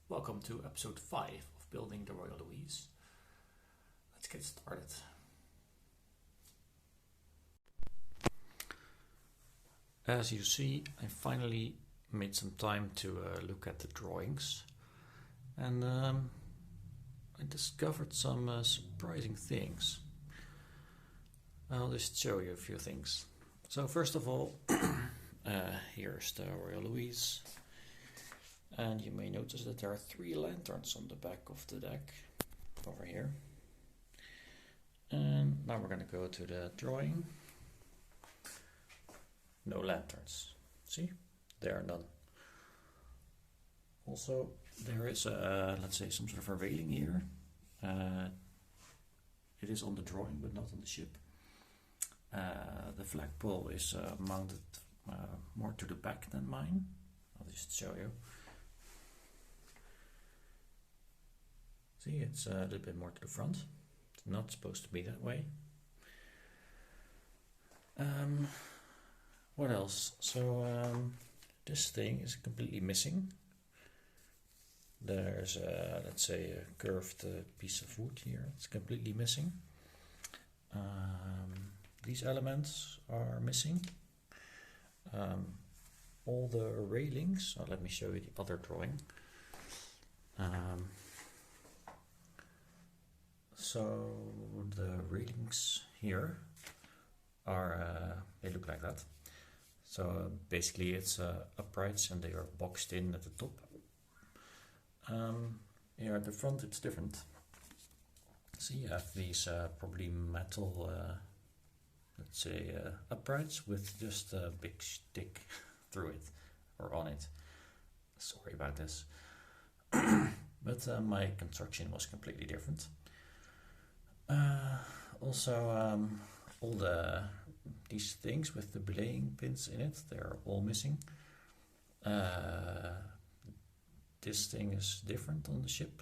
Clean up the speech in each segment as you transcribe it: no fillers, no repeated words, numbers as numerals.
Welcome to episode 5 of Building the Royal Louise. Let's get started. As you see, I finally made some time to look at the drawings, and I discovered some surprising things. I'll just show you a few things. So first of all, here's the Royal Louise. And you may notice that there are 3 lanterns on the back of the deck over here. And now we're going to go to the drawing. No lanterns. See? There are none. Also, there is let's say some sort of a railing here. It is on the drawing but not on the ship. The flagpole is mounted more to the back than mine. I'll just show you. See, it's a little bit more to the front. It's not supposed to be that way. What else? So this thing is completely missing. There's let's say a curved piece of wood here. It's completely missing. These elements are missing. All the railings. Let me show you the other drawing. So the railings here are, they look like that. So basically it's uprights and they are boxed in at the top. Here at the front it's different. So you have these probably metal, let's say uprights with just a big stick through it or on it. Sorry about this. But my construction was completely different. Also, all these things with the belaying pins in it, they're all missing. This thing is different on the ship.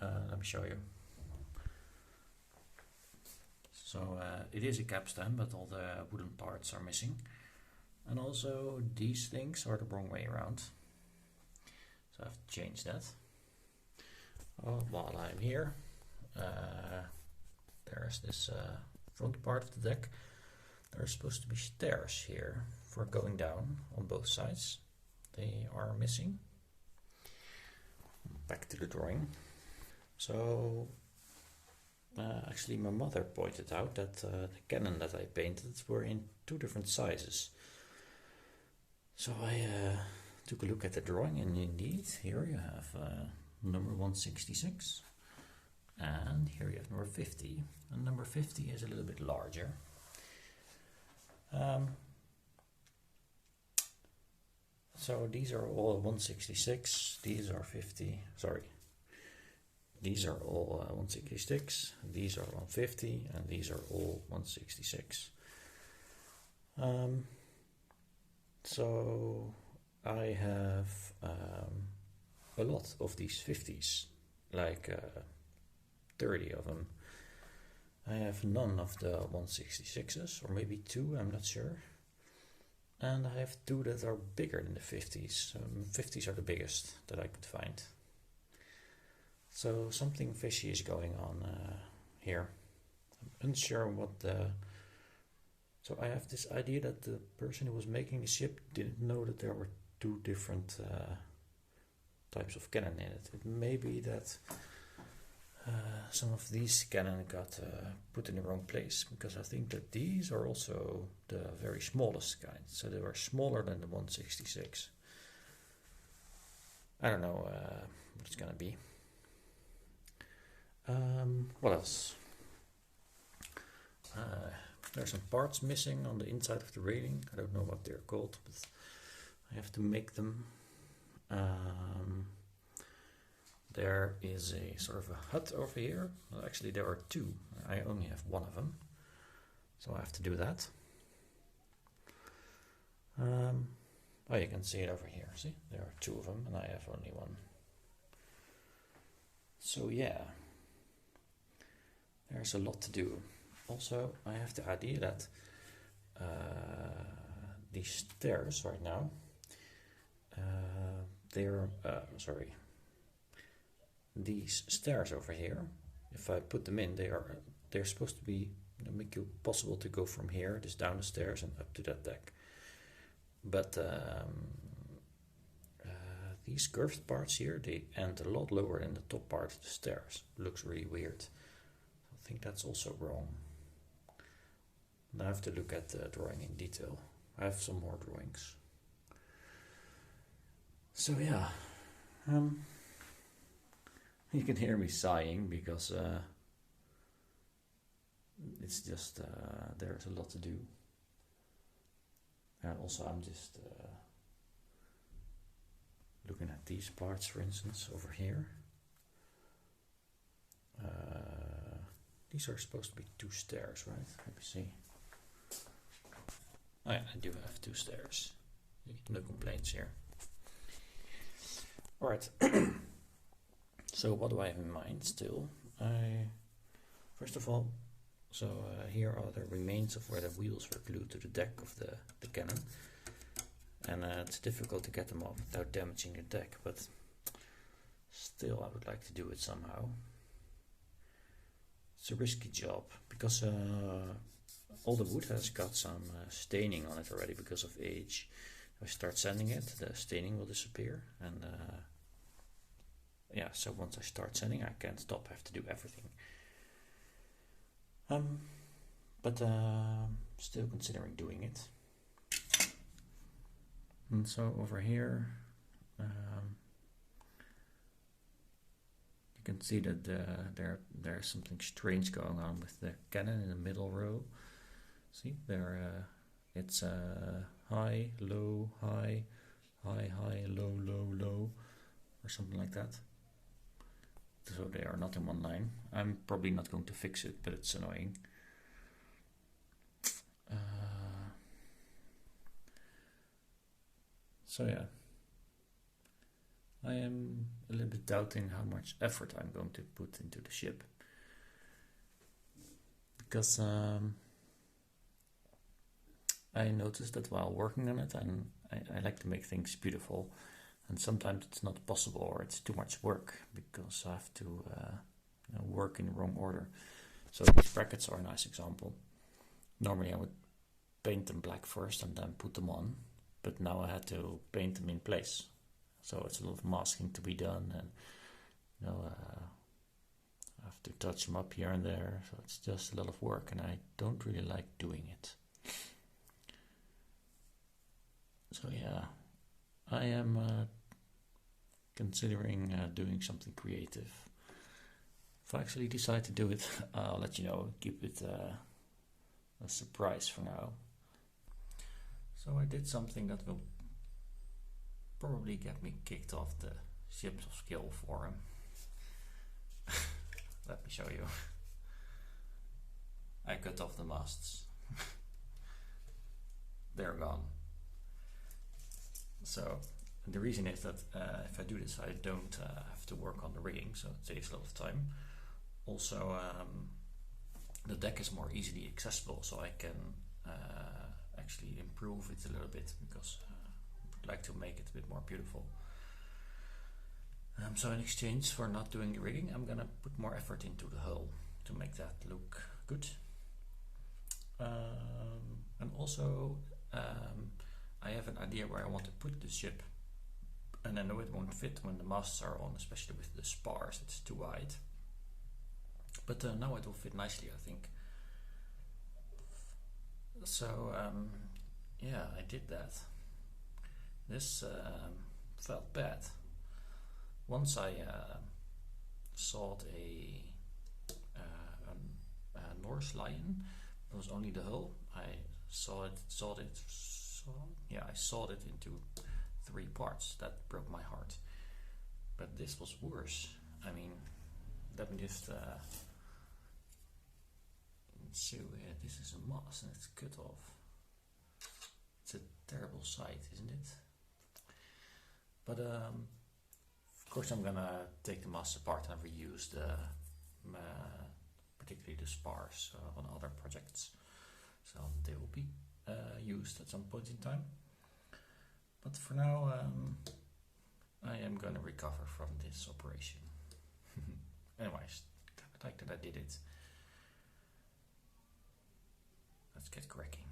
Let me show you. So it is a capstan, but all the wooden parts are missing. And also these things are the wrong way around. So I have to change that. While I'm here, there's this front part of the deck. There are supposed to be stairs here for going down on both sides. They are missing. Back to the drawing. So actually my mother pointed out that the cannon that I painted were in 2 different sizes. So I took a look at the drawing, and indeed here you have number 166. And here you have number 50, and number 50 is a little bit larger. So these are all 166, these are 50, sorry. These are all 166, these are 150, and these are all 166. So I have a lot of these 50s, like 30 of them. I have none of the 166s, or maybe 2, I'm not sure. And I have 2 that are bigger than the 50s. 50s are the biggest that I could find. So something fishy is going on here. I'm unsure what the... So I have this idea that the person who was making the ship didn't know that there were 2 different types of cannon in it. It may be that some of these cannon got put in the wrong place, because I think that these are also the very smallest kind, so they were smaller than the 166. I don't know what it's gonna be. What else? There's some parts missing on the inside of the railing. I don't know what they're called, but I have to make them. There is a sort of a hut over here. Well, actually there are 2. I only have 1 of them. So I have to do that. Oh, you can see it over here. See? There are 2 of them and I have only 1. So yeah. There's a lot to do. Also, I have the idea that these stairs right now, they're, sorry, these stairs over here, if I put them in, they're supposed to be make it possible to go from here, just down the stairs and up to that deck. But these curved parts here, they end a lot lower than the top part of the stairs. Looks really weird. I think that's also wrong. Now I have to look at the drawing in detail. I have some more drawings. So yeah, you can hear me sighing because it's just there's a lot to do. And also I'm just looking at these parts, for instance, over here. These are supposed to be 2 stairs, right? Let me see. Oh yeah, I do have 2 stairs. No complaints here. Alright. So what do I have in mind still? First of all, here are the remains of where the wheels were glued to the deck of the cannon. And it's difficult to get them off without damaging the deck, but still I would like to do it somehow. It's a risky job because all the wood has got some staining on it already because of age. If I start sanding it, the staining will disappear, and yeah, so once I start sanding I can't stop, I have to do everything. But still considering doing it. And so over here, you can see that there's something strange going on with the cannon in the middle row. See, it's high, low, high, high, high, low, low, low, or something like that. So they are not in one line. I'm probably not going to fix it, but it's annoying. So yeah, I am a little bit doubting how much effort I'm going to put into the ship, because I noticed that while working on it, and I like to make things beautiful, and sometimes it's not possible or it's too much work because I have to work in the wrong order. So these brackets are a nice example. Normally I would paint them black first and then put them on, but now I had to paint them in place. So it's a lot of masking to be done, and I have to touch them up here and there. So it's just a lot of work, and I don't really like doing it. So yeah, I am considering doing something creative. If I actually decide to do it, I'll let you know. Keep it a surprise for now. So I did something that will probably get me kicked off the Ships of Skill forum. Let me show you. I cut off the masts. They're gone. So the reason is that if I do this, I don't have to work on the rigging, so it saves a lot of time. Also, the deck is more easily accessible, so I can actually improve it a little bit, because I would like to make it a bit more beautiful. So in exchange for not doing the rigging, I'm gonna put more effort into the hull to make that look good. And also I have an idea where I want to put the ship, and I know it won't fit when the masts are on, especially with the spars, it's too wide. But now it will fit nicely, I think. So yeah, I did that. This felt bad. Once I sawed a Norse lion. It was only the hull. I sawed it into 3 parts. That broke my heart. But this was worse. I mean, let me just so this is a mast and it's cut off. It's a terrible sight, isn't it? But of course I'm gonna take the mast apart and reuse the particularly the spars on other projects, so they will be used at some point in time. But for now I am gonna recover from this operation. Anyways, I like that I did it. Let's get cracking.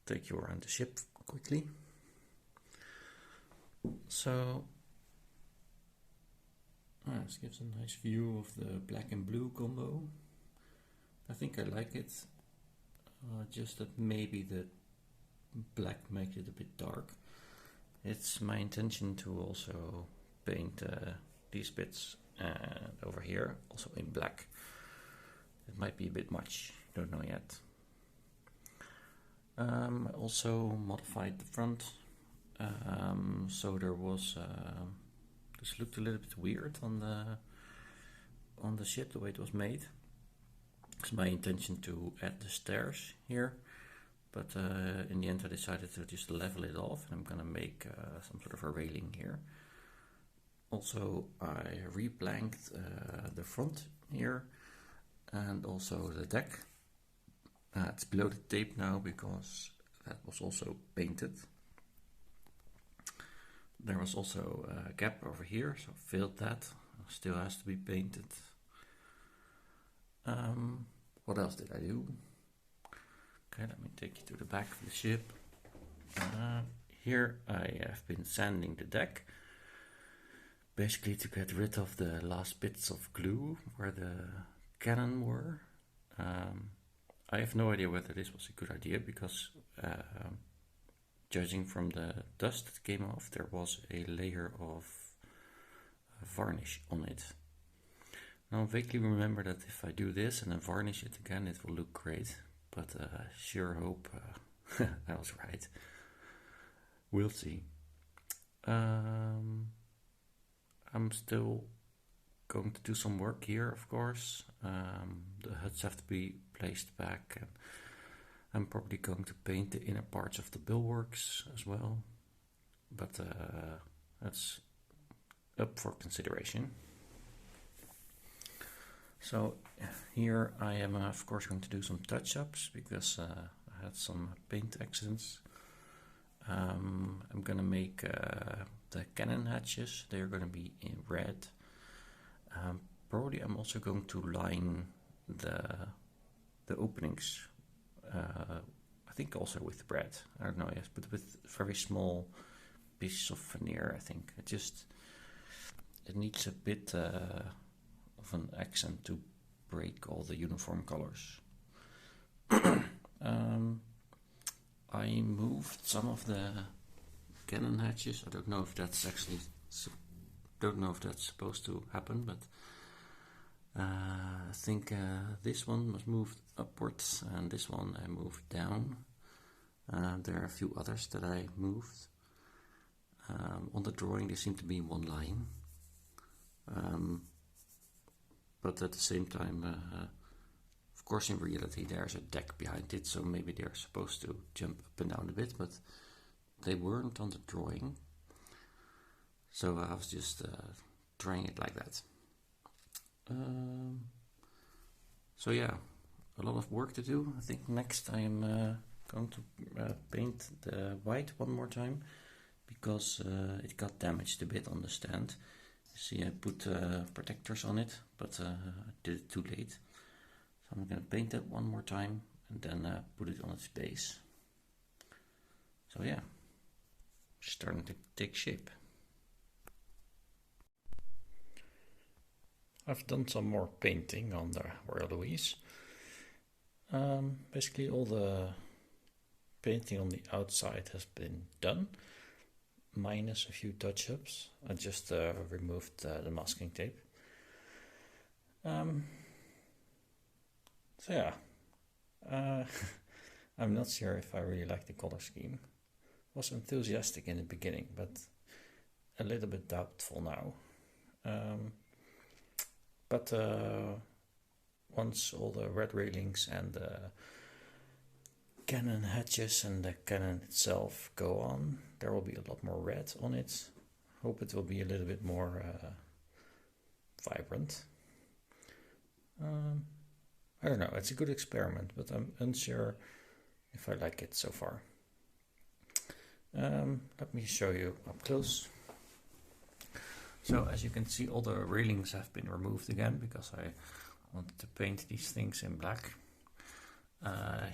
Take you around the ship quickly. So, this gives a nice view of the black and blue combo. I think I like it. Just that maybe the black makes it a bit dark. It's my intention to also paint these bits over here also in black. It might be a bit much, don't know yet. I also modified the front, so there was this looked a little bit weird on the ship, the way it was made. It's my intention to add the stairs here, but in the end I decided to just level it off, and I'm gonna make some sort of a railing here. Also, I replanked the front here and also the deck. It's below the tape now because that was also painted. There was also a gap over here, so I filled that. Still has to be painted. What else did I do? Okay, let me take you to the back of the ship. Here I have been sanding the deck, basically to get rid of the last bits of glue where the cannon were. I have no idea whether this was a good idea because judging from the dust that came off, there was a layer of varnish on it. Now I vaguely remember that if I do this and then varnish it again, it will look great, but I sure hope I was right. We'll see. I'm still going to do some work here, of course. The huts have to be placed back, and I'm probably going to paint the inner parts of the bulwarks as well, but that's up for consideration. So here I am of course going to do some touch-ups because I had some paint accidents. I'm gonna make the cannon hatches. They're gonna be in red. Probably I'm also going to line the openings. I think also with red. I don't know, yes, but with very small pieces of veneer. I think it needs a bit of an accent to break all the uniform colors. I moved some of the cannon hatches. I don't know if that's supposed to happen, but I think this one was moved upwards and this one I moved down. There are a few others that I moved. On the drawing they seem to be in one line, but at the same time, of course in reality there's a deck behind it, so maybe they're supposed to jump up and down a bit, but they weren't on the drawing, so I was just trying it like that. So yeah, a lot of work to do. I think next I am going to paint the white one more time because it got damaged a bit on the stand. You see, I put protectors on it, but I did it too late. So I'm going to paint it one more time and then put it on its base. So yeah, starting to take shape. I've done some more painting on the Royal Louise. Basically all the painting on the outside has been done, minus a few touch-ups. I just removed the masking tape. So yeah, I'm not sure if I really like the color scheme. Was enthusiastic in the beginning, but a little bit doubtful now. But once all the red railings and the cannon hatches and the cannon itself go on, there will be a lot more red on it. Hope it will be a little bit more vibrant. I don't know, it's a good experiment, but I'm unsure if I like it so far. Let me show you up close. So as you can see, all the railings have been removed again because I wanted to paint these things in black.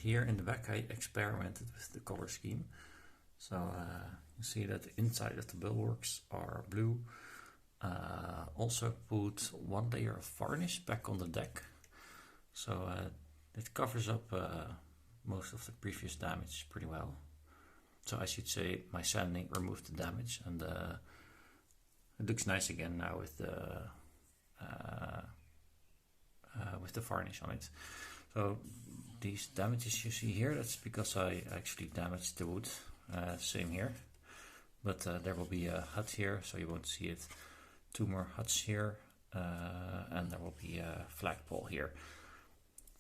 Here in the back I experimented with the color scheme. So you see that the inside of the bulwarks are blue. Also put one layer of varnish back on the deck. So it covers up most of the previous damage pretty well. So I should say my sanding removed the damage, and it looks nice again now with the varnish on it. So these damages you see here, that's because I actually damaged the wood. Same here, but there will be a hut here, so you won't see it. 2 more huts here, and there will be a flagpole here,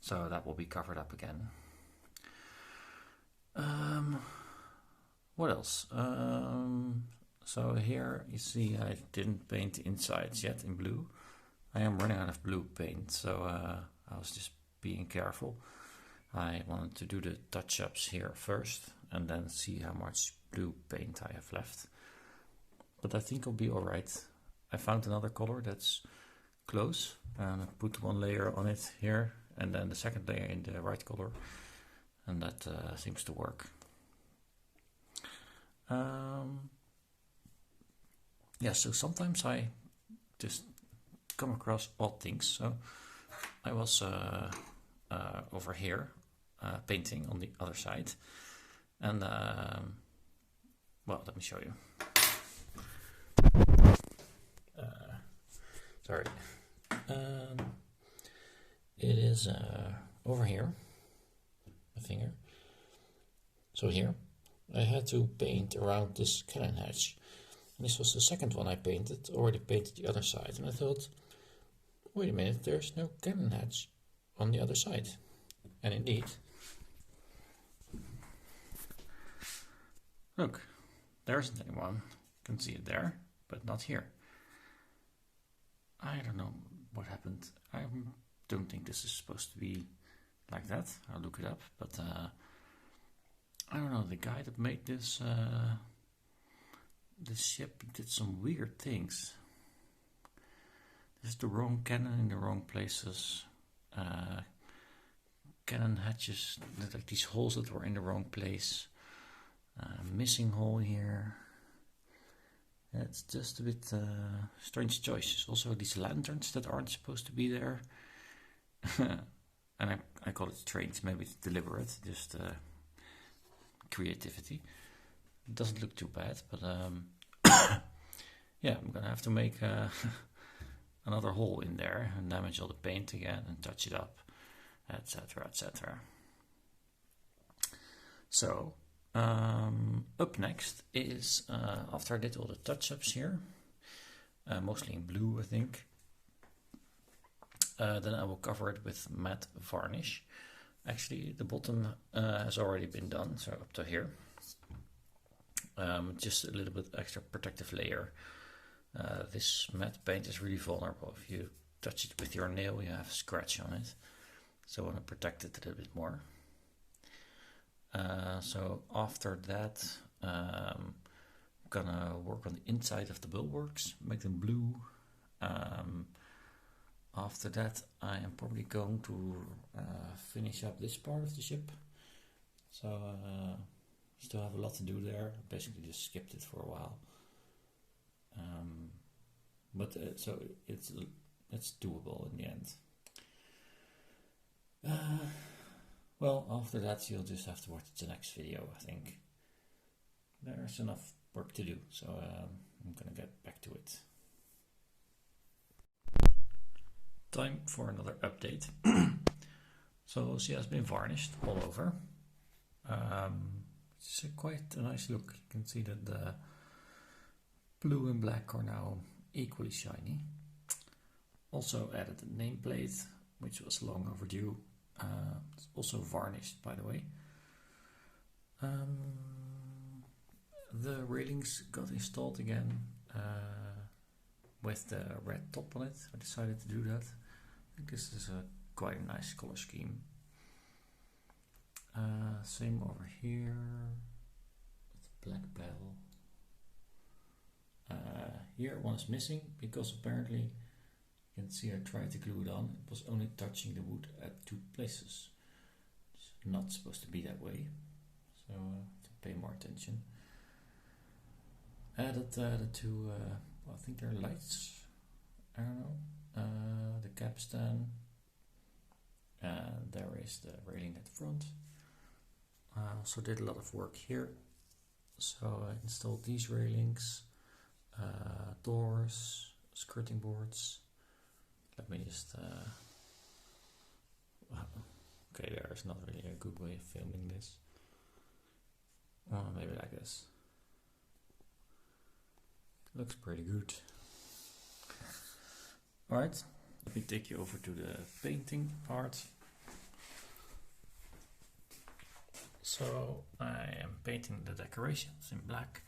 so that will be covered up again. What else? So here you see I didn't paint the insides yet in blue. I am running out of blue paint, so I was just being careful. I wanted to do the touch-ups here first and then see how much blue paint I have left. But I think it'll be alright. I found another color that's close and I put 1 layer on it here and then the second layer in the right color, and that seems to work. Yeah, so sometimes I just come across odd things. So I was over here painting on the other side, and well, let me show you. Sorry. It is over here, my finger. So here I had to paint around this cannon hatch. And this was the second one I painted, already painted the other side, and I thought, wait a minute, there's no cannon hatch on the other side. And indeed, look, there isn't anyone. You can see it there, but not here. I don't know what happened. I don't think this is supposed to be like that. I'll look it up, but I don't know, the guy that made this this ship did some weird things. This is the wrong cannon in the wrong places. Cannon hatches, like these holes that were in the wrong place. Missing hole here. It's just a bit strange choices. Also these lanterns that aren't supposed to be there. And I call it strange, maybe it's deliberate, just creativity. It doesn't look too bad, but yeah, I'm gonna have to make another hole in there and damage all the paint again and touch it up, etc, etc. So up next is, after I did all the touch-ups here, mostly in blue I think, then I will cover it with matte varnish. Actually the bottom has already been done, so up to here. Just a little bit extra protective layer. This matte paint is really vulnerable. If you touch it with your nail you have a scratch on it, so I want to protect it a little bit more. So after that I'm gonna work on the inside of the bulwarks, make them blue. After that I am probably going to finish up this part of the ship. So still have a lot to do there. Basically just skipped it for a while. But so it's doable in the end. Well, after that you'll just have to watch the next video, I think. There's enough work to do, so I'm gonna get back to it. Time for another update. So she has been varnished all over. It's quite a nice look. You can see that the blue and black are now equally shiny. Also added a nameplate, which was long overdue. It's also varnished, by the way. The railings got installed again with the red top on it. I decided to do that. I think this is quite a nice color scheme. Same over here with the black bell. here one is missing because apparently you can see I tried to glue it on. It was only touching the wood at 2 places. It's not supposed to be that way, so to pay more attention. Added the 2, I think they're lights. I don't know. The capstan, and there is the railing at the front. I also did a lot of work here. So I installed these railings, doors, skirting boards. Let me just, okay, there's not really a good way of filming this. Maybe like this. Looks pretty good. Alright, let me take you over to the painting part. So I am painting the decorations in black.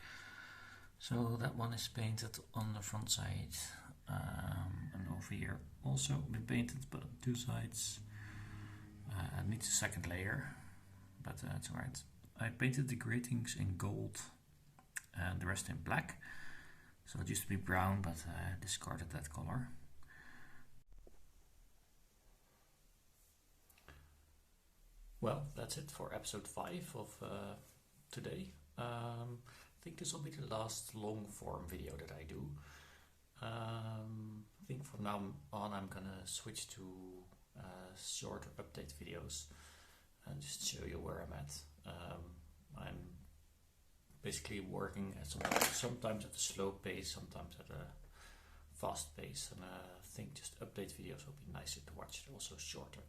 So that one is painted on the front side, and over here also been painted, but on 2 sides. It needs a second layer, but that's alright. I painted the gratings in gold and the rest in black. So it used to be brown, but I discarded that color. Well, that's it for episode 5 of today. I think this will be the last long form video that I do. I think from now on I'm gonna switch to shorter update videos and just show you where I'm at. I'm basically working at sometimes at a slow pace, sometimes at a fast pace, and I think just update videos will be nicer to watch, also shorter.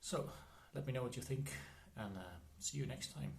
So let me know what you think, and see you next time.